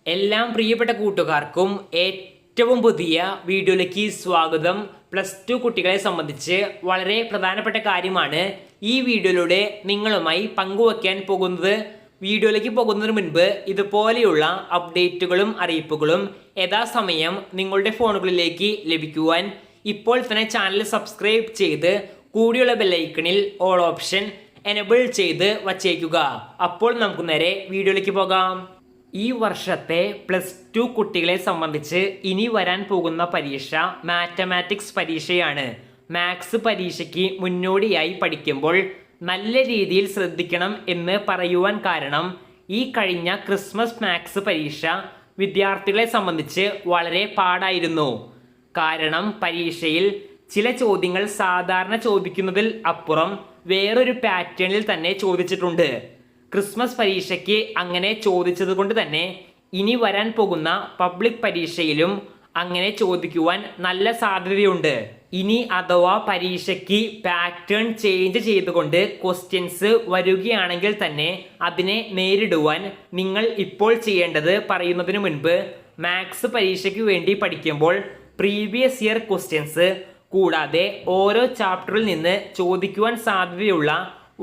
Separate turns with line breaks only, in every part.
എല്ലാം പ്രിയപ്പെട്ട കൂട്ടുകാർക്കും ഏറ്റവും പുതിയ വീഡിയോയിലേക്ക് സ്വാഗതം. +2 കുട്ടികളെ സംബന്ധിച്ച് വളരെ പ്രധാനപ്പെട്ട കാര്യമാണ് ഈ വീഡിയോയിലൂടെ നിങ്ങളുമായി പങ്കുവയ്ക്കാൻ പോകുന്നത്. വീഡിയോയിലേക്ക് പോകുന്നതിന് മുൻപ് ഇതുപോലെയുള്ള അപ്ഡേറ്റുകളും അറിയിപ്പുകളും യഥാസമയം നിങ്ങളുടെ ഫോണുകളിലേക്ക് ലഭിക്കുവാൻ ഇപ്പോൾ തന്നെ ചാനൽ സബ്സ്ക്രൈബ് ചെയ്ത് കൂടിയുള്ള ബെല്ലൈക്കണിൽ ഓൾ ഓപ്ഷൻ എനേബിൾ ചെയ്ത് വച്ചേക്കുക. അപ്പോൾ നമുക്ക് നേരെ വീഡിയോയിലേക്ക് പോകാം. ഈ വർഷത്തെ +2 കുട്ടികളെ സംബന്ധിച്ച് ഇനി വരാൻ പോകുന്ന പരീക്ഷ മാത്തമാറ്റിക്സ് പരീക്ഷയാണ്. മാത്സ് പരീക്ഷയ്ക്ക് മുന്നോടിയായി പഠിക്കുമ്പോൾ നല്ല രീതിയിൽ ശ്രദ്ധിക്കണം എന്ന് പറയുവാൻ കാരണം ഈ കഴിഞ്ഞ ക്രിസ്മസ് മാത്സ് പരീക്ഷ വിദ്യാർത്ഥികളെ സംബന്ധിച്ച് വളരെ പാടായിരുന്നു. കാരണം പരീക്ഷയിൽ ചില ചോദ്യങ്ങൾ സാധാരണ ചോദിക്കുന്നതിൽ അപ്പുറം വേറൊരു പാറ്റേണിൽ തന്നെ ചോദിച്ചിട്ടുണ്ട്. ക്രിസ്മസ് പരീക്ഷയ്ക്ക് അങ്ങനെ ചോദിച്ചത് കൊണ്ട് തന്നെ ഇനി വരാൻ പോകുന്ന പബ്ലിക് പരീക്ഷയിലും അങ്ങനെ ചോദിക്കുവാൻ നല്ല സാധ്യതയുണ്ട്. ഇനി അഥവാ പരീക്ഷയ്ക്ക് പാറ്റേൺ ചേഞ്ച് ചെയ്തുകൊണ്ട് ക്വസ്റ്റ്യൻസ് വരികയാണെങ്കിൽ തന്നെ അതിനെ നേരിടുവാൻ നിങ്ങൾ ഇപ്പോൾ ചെയ്യേണ്ടത് പറയുന്നതിന് മുൻപ് മാത്സ് പരീക്ഷയ്ക്ക് വേണ്ടി പഠിക്കുമ്പോൾ പ്രീവിയസ് ഇയർ ക്വസ്റ്റ്യൻസ് കൂടാതെ ഓരോ ചാപ്റ്ററിൽ നിന്ന് ചോദിക്കുവാൻ സാധ്യതയുള്ള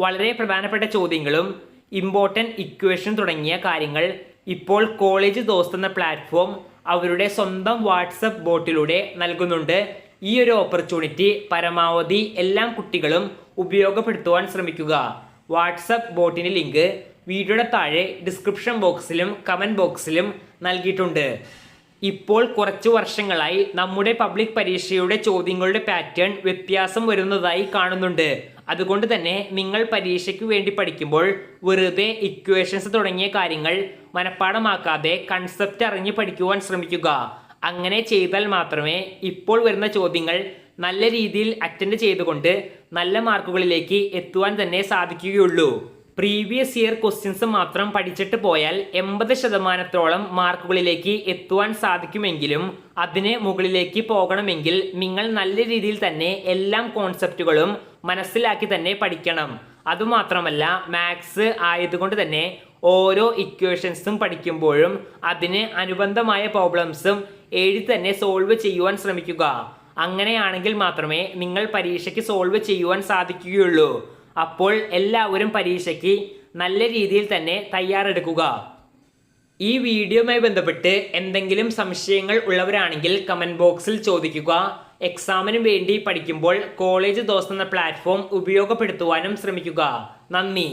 വളരെ പ്രധാനപ്പെട്ട ചോദ്യങ്ങളും ഇമ്പോർട്ടൻ്റ് ഇക്വേഷൻ തുടങ്ങിയ കാര്യങ്ങൾ ഇപ്പോൾ കോളേജ് ദോസ്ത് എന്ന പ്ലാറ്റ്ഫോം അവരുടെ സ്വന്തം വാട്സപ്പ് ബോട്ടിലൂടെ നൽകുന്നുണ്ട്. ഈ ഒരു ഓപ്പർച്യൂണിറ്റി പരമാവധി എല്ലാ കുട്ടികളും ഉപയോഗപ്പെടുത്തുവാൻ ശ്രമിക്കുക. വാട്സപ്പ് ബോട്ടിൻ്റെ ലിങ്ക് വീഡിയോയുടെ താഴെ ഡിസ്ക്രിപ്ഷൻ ബോക്സിലും കമൻറ്റ് ബോക്സിലും നൽകിയിട്ടുണ്ട്. ഇപ്പോൾ കുറച്ച് വർഷങ്ങളായി നമ്മുടെ പബ്ലിക് പരീക്ഷയുടെ ചോദ്യങ്ങളുടെ പാറ്റേൺ വ്യത്യാസം വരുന്നതായി കാണുന്നുണ്ട്. അതുകൊണ്ട് തന്നെ നിങ്ങൾ പരീക്ഷയ്ക്ക് വേണ്ടി പഠിക്കുമ്പോൾ വെറുതെ ഇക്വേഷൻസ് തുടങ്ങിയ കാര്യങ്ങൾ മനഃപ്പാഠമാക്കാതെ കൺസെപ്റ്റ് അറിഞ്ഞ് പഠിക്കുവാൻ ശ്രമിക്കുക. അങ്ങനെ ചെയ്താൽ മാത്രമേ ഇപ്പോൾ വരുന്ന ചോദ്യങ്ങൾ നല്ല രീതിയിൽ അറ്റൻഡ് ചെയ്തുകൊണ്ട് നല്ല മാർക്കുകളിലേക്ക് എത്തുവാൻ തന്നെ സാധിക്കുകയുള്ളൂ. പ്രീവിയസ് ഇയർ ക്വസ്റ്റ്യൻസ് മാത്രം പഠിച്ചിട്ട് പോയാൽ 80% മാർക്കുകളിലേക്ക് എത്തുവാൻ സാധിക്കുമെങ്കിലും അതിന് മുകളിലേക്ക് പോകണമെങ്കിൽ നിങ്ങൾ നല്ല രീതിയിൽ തന്നെ എല്ലാ കോൺസെപ്റ്റുകളും മനസ്സിലാക്കി തന്നെ പഠിക്കണം. അതുമാത്രമല്ല മാത്സ് ആയതുകൊണ്ട് തന്നെ ഓരോ ഇക്വേഷൻസും പഠിക്കുമ്പോഴും അതിന് അനുബന്ധമായ പ്രോബ്ലംസും എഴുതി തന്നെ സോൾവ് ചെയ്യുവാൻ ശ്രമിക്കുക. അങ്ങനെയാണെങ്കിൽ മാത്രമേ നിങ്ങൾ പരീക്ഷയ്ക്ക് സോൾവ് ചെയ്യുവാൻ സാധിക്കുകയുള്ളൂ. അപ്പോൾ എല്ലാവരും പരീക്ഷയ്ക്ക് നല്ല രീതിയിൽ തന്നെ തയ്യാറെടുക്കുക. ഈ വീഡിയോയുമായി ബന്ധപ്പെട്ട് എന്തെങ്കിലും സംശയങ്ങൾ ഉള്ളവരാണെങ്കിൽ കമൻറ്റ് ബോക്സിൽ ചോദിക്കുക. എക്സാമിന് വേണ്ടി പഠിക്കുമ്പോൾ കോളേജ് ദോസ്ത് എന്ന പ്ലാറ്റ്ഫോം ഉപയോഗപ്പെടുത്തുവാനും ശ്രമിക്കുക. നന്ദി.